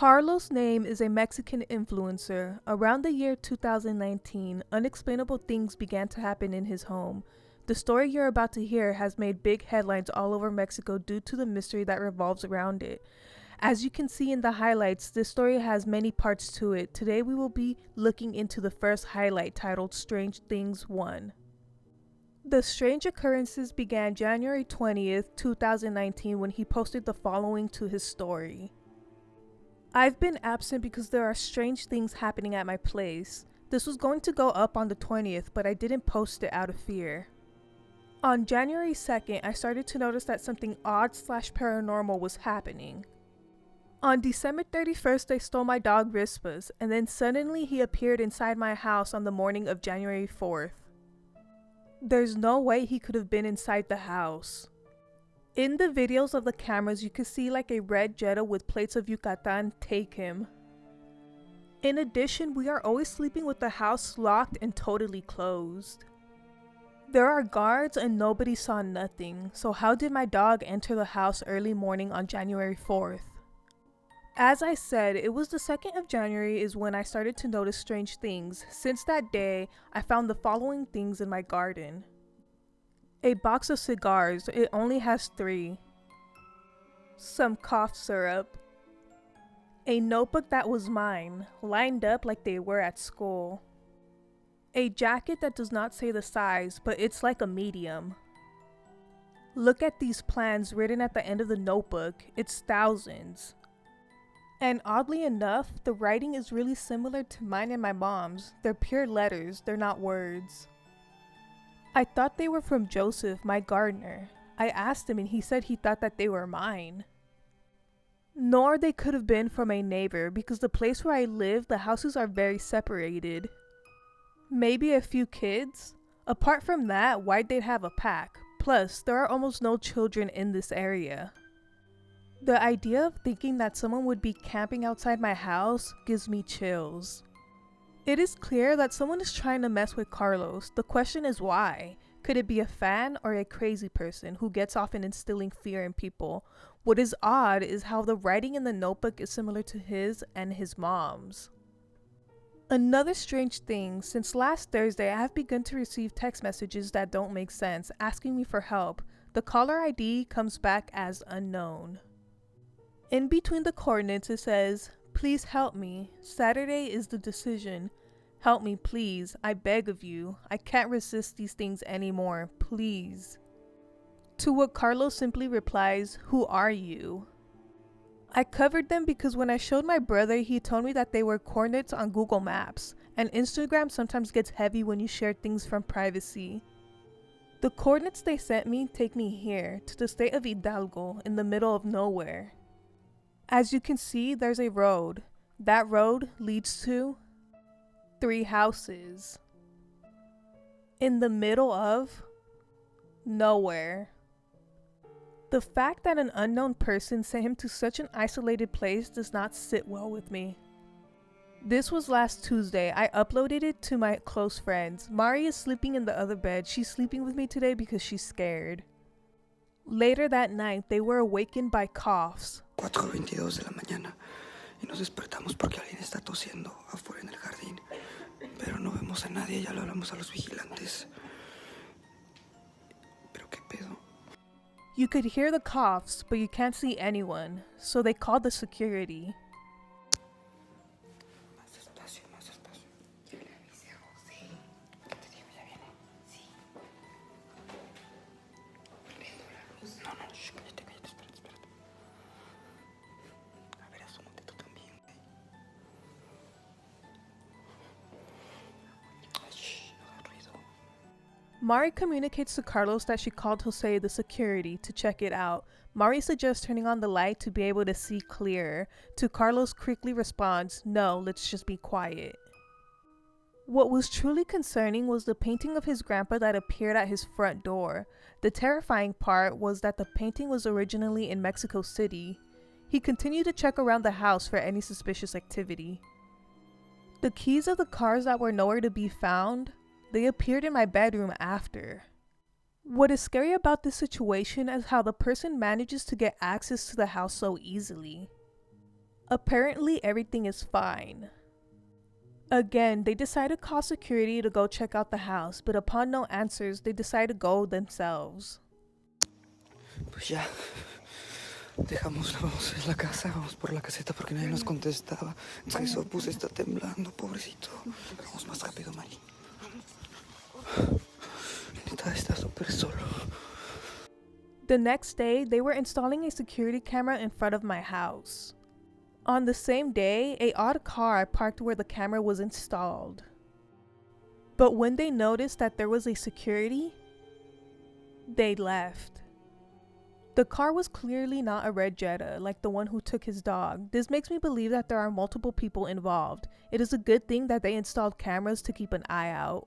Carlos Name is a Mexican influencer. Around the year 2019, unexplainable things began to happen in his home. The story you're about to hear has made big headlines all over Mexico due to the mystery that revolves around it. As you can see in the highlights, this story has many parts to it. Today we will be looking into the first highlight titled Strange Things 1. The strange occurrences began January 20th, 2019 when he posted the following to his story. I've been absent because there are strange things happening at my place. This was going to go up on the 20th, but I didn't post it out of fear. On January 2nd, I started to notice that something odd/paranormal was happening. On December 31st, they stole my dog Rispas, and then suddenly he appeared inside my house on the morning of January 4th. There's no way he could have been inside the house. In the videos of the cameras, you can see like a red Jetta with plates of Yucatan take him. In addition, we are always sleeping with the house locked and totally closed. There are guards and nobody saw nothing, so how did my dog enter the house early morning on January 4th? As I said, it was the 2nd of January is when I started to notice strange things. Since that day, I found the following things in my garden. A box of cigars, it only has 3. Some cough syrup. A notebook that was mine, lined up like they were at school. A jacket that does not say the size, but it's like a medium. Look at these plans written at the end of the notebook, it's thousands. And oddly enough, the writing is really similar to mine and my mom's. They're pure letters, they're not words. I thought they were from Joseph, my gardener. I asked him and he said he thought that they were mine. Nor they could have been from a neighbor because the place where I live, the houses are very separated. Maybe a few kids? Apart from that, why'd they have a pack? Plus, there are almost no children in this area. The idea of thinking that someone would be camping outside my house gives me chills. It is clear that someone is trying to mess with Carlos. The question is why? Could it be a fan or a crazy person who gets off in instilling fear in people? What is odd is how the writing in the notebook is similar to his and his mom's. Another strange thing, since last Thursday I have begun to receive text messages that don't make sense, asking me for help. The caller ID comes back as unknown. In between the coordinates it says, "Please help me. Saturday is the decision. Help me please. I beg of you. I can't resist these things anymore. Please." To what Carlos simply replies, "Who are you?" I covered them because when I showed my brother, he told me that they were coordinates on Google Maps, and Instagram sometimes gets heavy when you share things from privacy. The coordinates they sent me take me here, to the state of Hidalgo, in the middle of nowhere. As you can see, there's a road. That road leads to 3 houses. In the middle of nowhere. The fact that an unknown person sent him to such an isolated place does not sit well with me. This was last Tuesday. I uploaded it to my close friends. Mari is sleeping in the other bed. She's sleeping with me today because she's scared. Later that night, they were awakened by coughs. 4:22 de la mañana y nos despertamos porque alguien está tosiendo afuera en el jardín, pero no vemos a nadie, ya lo hablamos a los vigilantes. Pero qué pedo. You could hear the coughs, but you can't see anyone, so they called the security. Más despacio, más despacio. Ya le avisé a José. ¿Qué te digo? Ya viene. Sí. Prendo la luz. No, cállate, espérate. A ver, asómate tú también, güey. Shh, no hagas ruido. Mari communicates to Carlos that she called Jose, the security, to check it out. Mari suggests turning on the light to be able to see clearer. To Carlos quickly responds, "No, let's just be quiet." What was truly concerning was the painting of his grandpa that appeared at his front door. The terrifying part was that the painting was originally in Mexico City. He continued to check around the house for any suspicious activity. The keys of the cars that were nowhere to be found, they appeared in my bedroom after. What is scary about this situation is how the person manages to get access to the house so easily. Apparently, everything is fine. Again, they decide to call security to go check out the house, but upon no answers, they decide to go themselves. Pues ya, vamos a la casa, vamos por la caseta porque nadie nos contestaba. Eso pues está temblando, pobrecito. Vamos más rápido, Mari. Está súper solo. The next day, they were installing a security camera in front of my house. On the same day, an odd car parked where the camera was installed. But when they noticed that there was a security, they left. The car was clearly not a red Jetta like the one who took his dog. This makes me believe that there are multiple people involved. It is a good thing that they installed cameras to keep an eye out.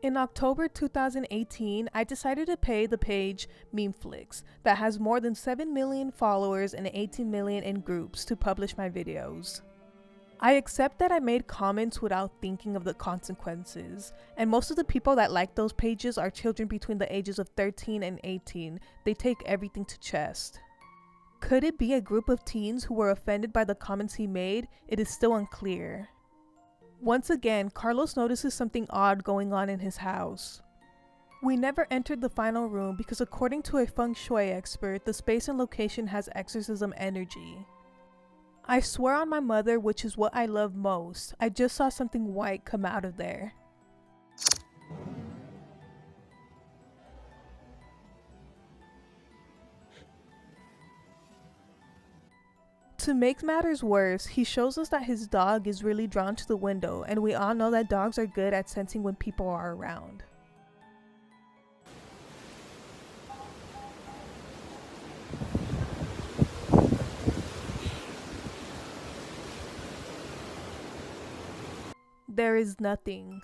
In October 2018, I decided to pay the page Memeflix that has more than 7 million followers and 18 million in groups to publish my videos. I accept that I made comments without thinking of the consequences, and most of the people that like those pages are children between the ages of 13 and 18. They take everything to chest. Could it be a group of teens who were offended by the comments he made? It is still unclear. Once again, Carlos notices something odd going on in his house. We never entered the final room because according to a feng shui expert, the space and location has exorcism energy. I swear on my mother, which is what I love most, I just saw something white come out of there. To make matters worse, he shows us that his dog is really drawn to the window, and we all know that dogs are good at sensing when people are around. There is nothing.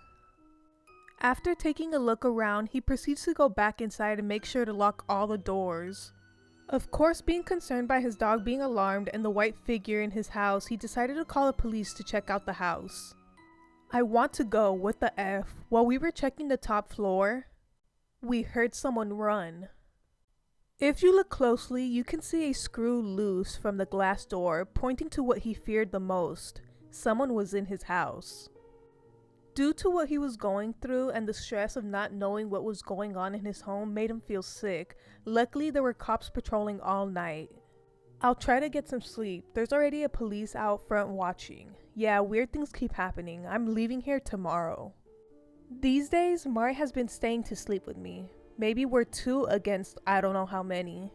After taking a look around, he proceeds to go back inside and make sure to lock all the doors. Of course, being concerned by his dog being alarmed and the white figure in his house, he decided to call the police to check out the house. I want to go, what the F? While we were checking the top floor, we heard someone run. If you look closely, you can see a screw loose from the glass door, pointing to what he feared the most. Someone was in his house. Due to what he was going through and the stress of not knowing what was going on in his home made him feel sick. Luckily, there were cops patrolling all night. I'll try to get some sleep. There's already a police out front watching. Yeah, weird things keep happening. I'm leaving here tomorrow. These days, Mari has been staying to sleep with me. Maybe we're 2 against I don't know how many.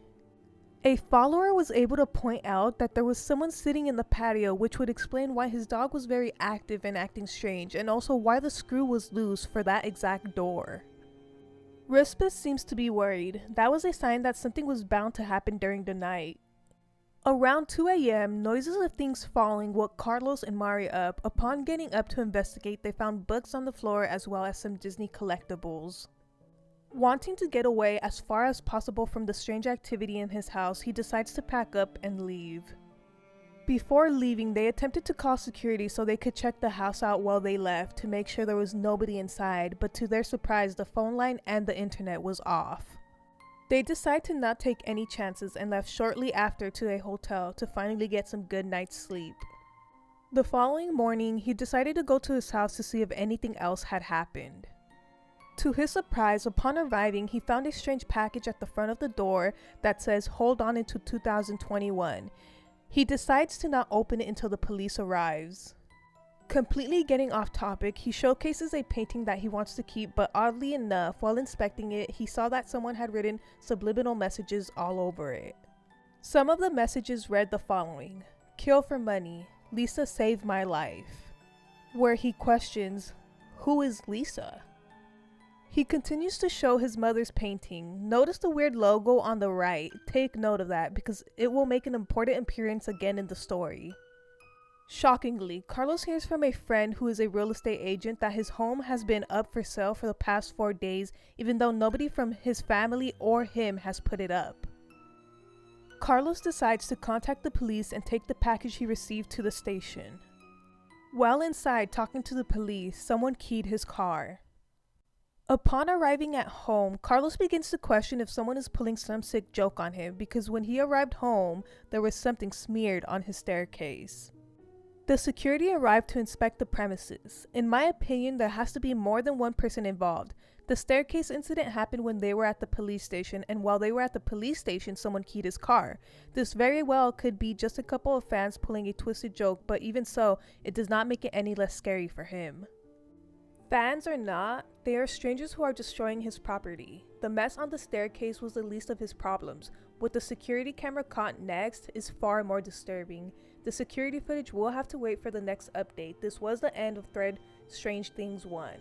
A follower was able to point out that there was someone sitting in the patio, which would explain why his dog was very active and acting strange, and also why the screw was loose for that exact door. Rispus seems to be worried. That was a sign that something was bound to happen during the night. Around 2 a.m., noises of things falling woke Carlos and Mari up. Upon getting up to investigate, they found books on the floor as well as some Disney collectibles. Wanting to get away as far as possible from the strange activity in his house, he decides to pack up and leave. Before leaving, they attempted to call security so they could check the house out while they left to make sure there was nobody inside, but to their surprise, the phone line and the internet was off. They decide to not take any chances and left shortly after to a hotel to finally get some good night's sleep. The following morning, he decided to go to his house to see if anything else had happened. To his surprise, upon arriving, he found a strange package at the front of the door that says "Hold on until 2021. He decides to not open it until the police arrives. Completely getting off topic, he showcases a painting that he wants to keep, but oddly enough, while inspecting it, he saw that someone had written subliminal messages all over it. Some of the messages read the following: "Kill for money. Lisa saved my life." Where he questions, who is Lisa? He continues to show his mother's painting. Notice the weird logo on the right. Take note of that because it will make an important appearance again in the story. Shockingly, Carlos hears from a friend who is a real estate agent that his home has been up for sale for the past 4 days, even though nobody from his family or him has put it up. Carlos decides to contact the police and take the package he received to the station. While inside talking to the police, someone keyed his car. Upon arriving at home, Carlos begins to question if someone is pulling some sick joke on him because when he arrived home, there was something smeared on his staircase. The security arrived to inspect the premises. In my opinion, there has to be more than one person involved. The staircase incident happened when they were at the police station, and while they were at the police station, someone keyed his car. This very well could be just a couple of fans pulling a twisted joke, but even so, it does not make it any less scary for him. Fans or not, they are strangers who are destroying his property. The mess on the staircase was the least of his problems. What the security camera caught next is far more disturbing. The security footage will have to wait for the next update. This was the end of thread Strange Things 1.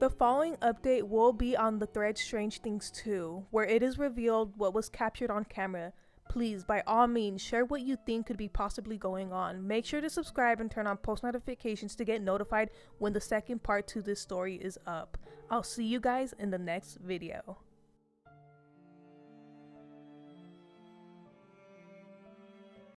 The following update will be on the thread Strange Things 2, where it is revealed what was captured on camera. Please, by all means, share what you think could be possibly going on. Make sure to subscribe and turn on post notifications to get notified when the second part to this story is up. I'll see you guys in the next video.